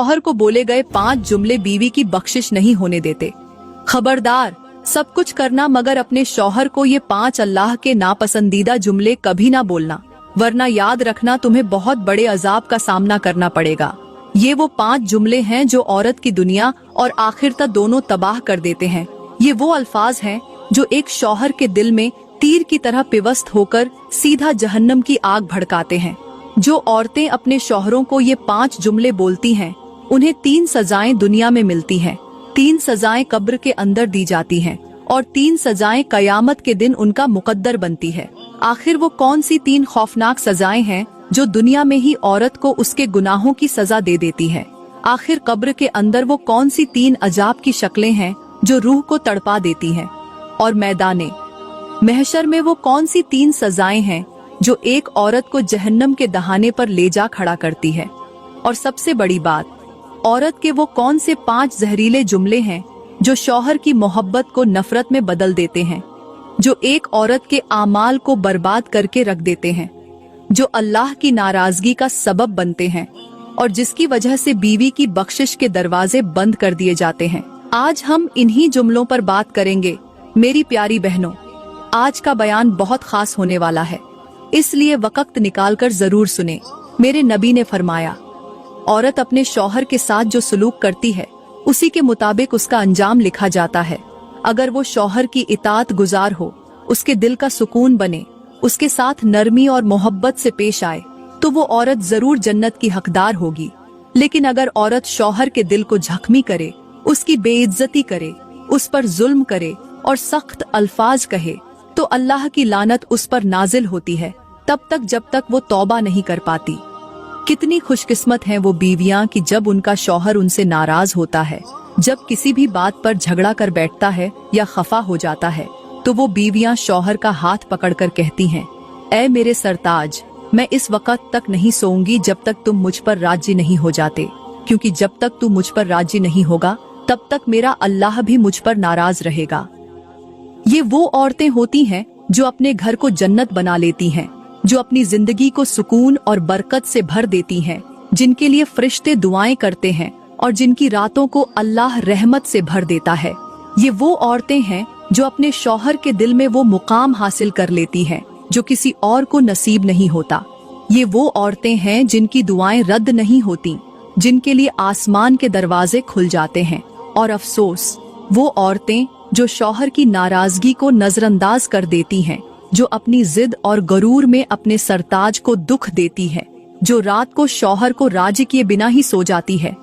शौहर को बोले गए 5 जुमले बीवी की बख्शिश नहीं होने देते। खबरदार, सब कुछ करना मगर अपने शौहर को ये 5 अल्लाह के नापसंदीदा जुमले कभी ना बोलना, वरना याद रखना तुम्हें बहुत बड़े अजाब का सामना करना पड़ेगा। ये वो 5 जुमले हैं जो औरत की दुनिया और आखिरत दोनों तबाह कर देते हैं। ये वो अल्फाज हैं जो एक शौहर के दिल में तीर की तरह पिवस्त होकर सीधा जहन्नम की आग भड़काते हैं। जो औरतें अपने शौहरों को ये 5 जुमले बोलती हैं, उन्हें 3 सजाएं दुनिया में मिलती हैं, 3 सजाएं कब्र के अंदर दी जाती हैं और 3 सजाएं कयामत के दिन उनका मुकद्दर बनती है। आखिर वो कौन सी 3 खौफनाक सजाएं हैं जो दुनिया में ही औरत को उसके गुनाहों की सजा दे देती है? आखिर कब्र के अंदर वो कौन सी 3 अजाब की शक्लें हैं जो रूह को तड़पा देती हैं? और मैदाने महशर में वो कौन सी 3 सजाएं हैं जो एक औरत को जहन्नम के दहाने पर ले जा खड़ा करती है? और सबसे बड़ी बात, औरत के वो कौन से 5 जहरीले जुमले हैं जो शौहर की मोहब्बत को नफरत में बदल देते हैं, जो एक औरत के आमाल को बर्बाद करके रख देते हैं, जो अल्लाह की नाराजगी का सबब बनते हैं और जिसकी वजह से बीवी की बख्शिश के दरवाजे बंद कर दिए जाते हैं। आज हम इन्हीं जुमलों पर बात करेंगे। मेरी प्यारी बहनों, आज का बयान बहुत खास होने वाला है, इसलिए वक्त निकालकर जरूर सुने। मेरे नबी ने फरमाया, औरत अपने शौहर के साथ जो सलूक करती है उसी के मुताबिक उसका अंजाम लिखा जाता है। अगर वो शौहर की इताअत गुजार हो, उसके दिल का सुकून बने, उसके साथ नरमी और मोहब्बत से पेश आए, तो वो औरत जरूर जन्नत की हकदार होगी। लेकिन अगर औरत शौहर के दिल को जख्मी करे, उसकी बेइज्जती करे, उस पर जुल्म करे और सख्त अल्फाज कहे, तो अल्लाह की लानत उस पर नाजिल होती है तब तक जब तक वो तौबा नहीं कर पाती। कितनी खुशकिस्मत हैं वो बीवियां कि जब उनका शौहर उनसे नाराज होता है, जब किसी भी बात पर झगड़ा कर बैठता है या खफा हो जाता है, तो वो बीवियां शौहर का हाथ पकड़कर कहती हैं, ऐ मेरे सरताज, मैं इस वक्त तक नहीं सोऊंगी जब तक तुम मुझ पर राजी नहीं हो जाते, क्योंकि जब तक तू मुझ पर राजी नहीं होगा तब तक मेरा अल्लाह भी मुझ पर नाराज रहेगा। ये वो औरतें होती हैं जो अपने घर को जन्नत बना लेती हैं, जो अपनी जिंदगी को सुकून और बरकत से भर देती हैं, जिनके लिए फरिश्ते दुआएं करते हैं और जिनकी रातों को अल्लाह रहमत से भर देता है। ये वो औरतें हैं जो अपने शौहर के दिल में वो मुकाम हासिल कर लेती हैं जो किसी और को नसीब नहीं होता। ये वो औरतें हैं जिनकी दुआएं रद्द नहीं होती, जिनके लिए आसमान के दरवाजे खुल जाते हैं। और अफसोस, वो औरतें जो शौहर की नाराजगी को नजरअंदाज कर देती हैं, जो अपनी जिद और गरूर में अपने सरताज को दुख देती है, जो रात को शौहर को राजी किए बिना ही सो जाती है।